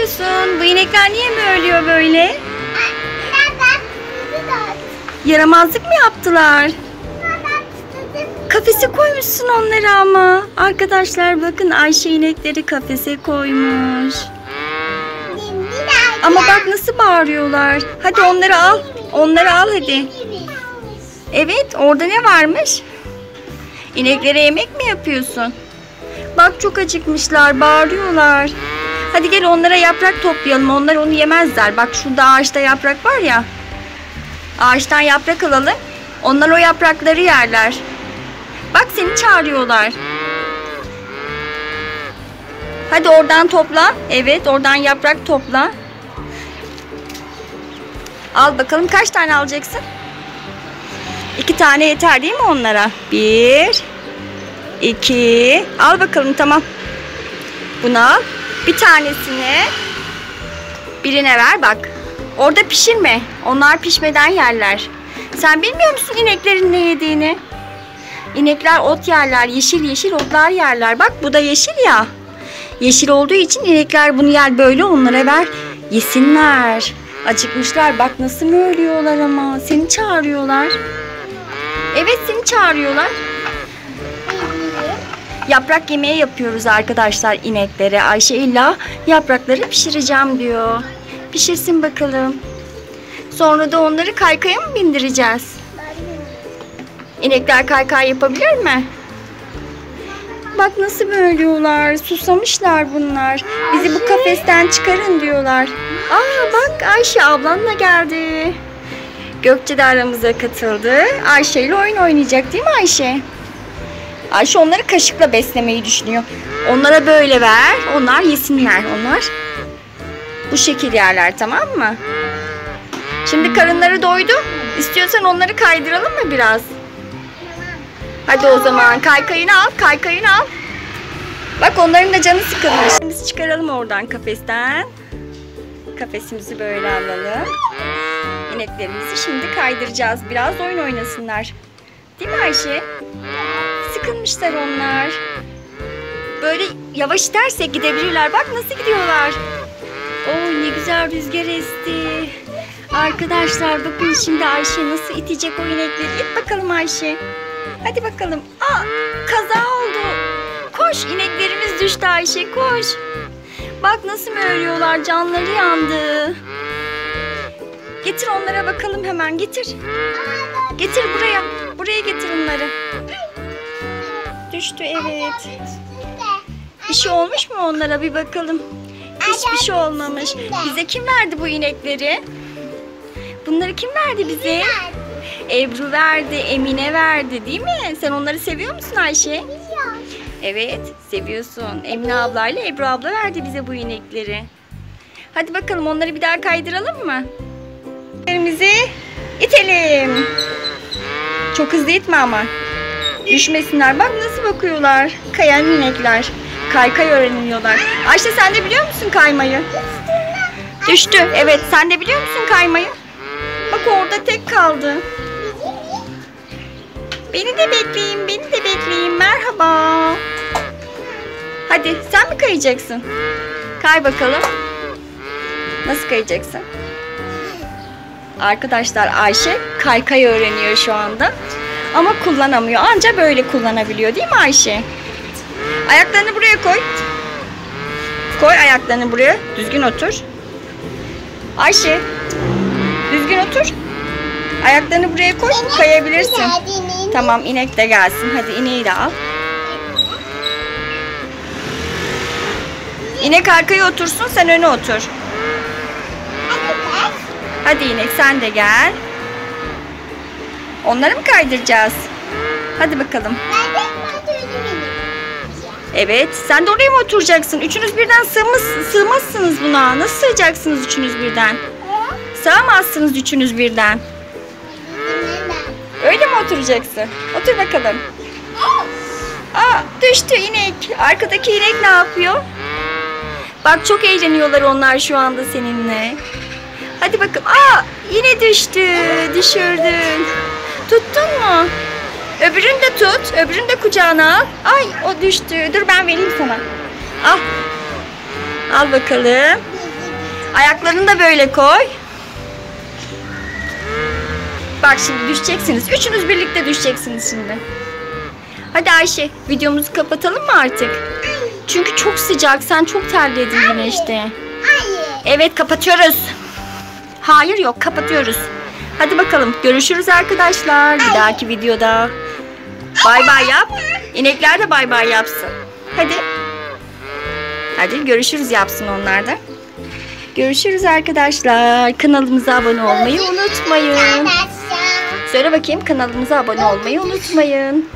yapıyorsun? Bu inekler niye mi ölüyor böyle? Yaramazlık mı yaptılar? Kafese koymuşsun onları ama. Arkadaşlar bakın, Ayşe inekleri kafese koymuş. Ama bak nasıl bağırıyorlar. Hadi onları al. Onları al hadi. Evet, orada ne varmış? İneklere yemek mi yapıyorsun? Bak çok acıkmışlar, bağırıyorlar. Hadi gel onlara yaprak toplayalım. Onlar onu yemezler. Bak şurada ağaçta yaprak var ya. Ağaçtan yaprak alalım. Onlar o yaprakları yerler. Bak seni çağırıyorlar. Hadi oradan topla. Evet, oradan yaprak topla. Al bakalım, kaç tane alacaksın? 2 tane yeter değil mi onlara? 1, 2. Al bakalım, tamam. Bunu al. Bir tanesini birine ver bak. Orada pişirme. Onlar pişmeden yerler. Sen bilmiyor musun ineklerin ne yediğini? İnekler ot yerler. Yeşil yeşil otlar yerler. Bak bu da yeşil ya. Yeşil olduğu için inekler bunu yer, böyle onlara ver. Yesinler. Acıkmışlar. Bak nasıl mölüyorlar ama. Seni çağırıyorlar. Evet, seni çağırıyorlar. Yaprak yemeği yapıyoruz arkadaşlar ineklere. Ayşe illa yaprakları pişireceğim diyor. Pişirsin bakalım. Sonra da onları kaykaya mı bindireceğiz? İnekler kaykay yapabilir mi? Bak nasıl bölüyorlar. Susamışlar bunlar. Bizi bu kafesten çıkarın diyorlar. Aa bak, Ayşe ablanla geldi. Gökçe de aramıza katıldı. Ayşe ile oyun oynayacak değil mi Ayşe? Ayşe onları kaşıkla beslemeyi düşünüyor. Onlara böyle ver. Onlar yesinler. Onlar bu şekil yerler, tamam mı? Şimdi karınları doydu. İstiyorsan onları kaydıralım mı biraz? Hadi o zaman kaykayını al. Kaykayını al. Bak onların da canı sıkılmış. Biz çıkaralım oradan kafesten. Kafesimizi böyle alalım. İneklerimizi şimdi kaydıracağız. Biraz oyun oynasınlar. Değil mi Ayşe? Sıkılmışlar onlar. Böyle yavaş itersek gidebilirler. Bak nasıl gidiyorlar. Oo, ne güzel rüzgar esti. Arkadaşlar bakın şimdi Ayşe nasıl itecek o inekleri. İt bakalım Ayşe. Hadi bakalım. Aa, kaza oldu. Koş, ineklerimiz düştü Ayşe, koş. Bak nasıl ölüyorlar, canları yandı. Getir onlara bakalım hemen, getir. Getir buraya. Buraya getir onları. Düştü, evet. Bir şey olmuş mu onlara, bir bakalım. Hiçbir şey olmamış. Bize kim verdi bu inekleri? Bunları kim verdi bize? Ebru verdi, Emine verdi değil mi? Sen onları seviyor musun Ayşe? Evet, seviyorsun. Emine ablayla Ebru abla verdi bize bu inekleri. Hadi bakalım onları bir daha kaydıralım mı? İneklerimizi itelim. Çok hızlı itme ama. Düşmesinler. Bak nasıl bakıyorlar. Kayan inekler. Kaykay öğreniyorlar. Ayşe sen de biliyor musun kaymayı? Düştü. Evet, sen de biliyor musun kaymayı? Bak orada tek kaldı. Beni de bekleyin, beni de bekleyin. Merhaba. Hadi sen mi kayacaksın? Kay bakalım. Nasıl kayacaksın? Arkadaşlar Ayşe kaykay öğreniyor şu anda. Ama kullanamıyor. Anca böyle kullanabiliyor değil mi Ayşe? Ayaklarını buraya koy. Koy ayaklarını buraya. Düzgün otur. Ayşe. Düzgün otur. Ayaklarını buraya koy. Kayabilirsin. Tamam, inek de gelsin. Hadi ineği de al. İnek arkaya otursun, sen öne otur. Hadi inek sen de gel. Onları mı kaydıracağız? Hadi bakalım. Evet, sen de oraya mı oturacaksın? Üçünüz birden sığmazsınız buna. Nasıl sığacaksınız üçünüz birden? Sığamazsınız üçünüz birden. Öyle mi oturacaksın? Otur bakalım. Aa, düştü inek. Arkadaki inek ne yapıyor? Bak çok eğleniyorlar onlar şu anda seninle. Hadi bakalım. Aa, yine düştü. Düşürdün. Tuttun mu? Öbürünü de tut. Öbürünü de kucağına al. Ay, o düştü. Dur ben vereyim sana. Al. Al bakalım. Ayaklarını da böyle koy. Bak şimdi düşeceksiniz. Üçünüz birlikte düşeceksiniz şimdi. Hadi Ayşe, videomuzu kapatalım mı artık? Çünkü çok sıcak. Sen çok terledin güneşte. Evet, kapatıyoruz. Hayır, yok, kapatıyoruz. Hadi bakalım. Görüşürüz arkadaşlar. Bir dahaki videoda. Bay bay yap. İnekler de bay bay yapsın. Hadi. Hadi görüşürüz yapsın onlar da. Görüşürüz arkadaşlar. Kanalımıza abone olmayı unutmayın. Söyle bakayım, kanalımıza abone olmayı unutmayın.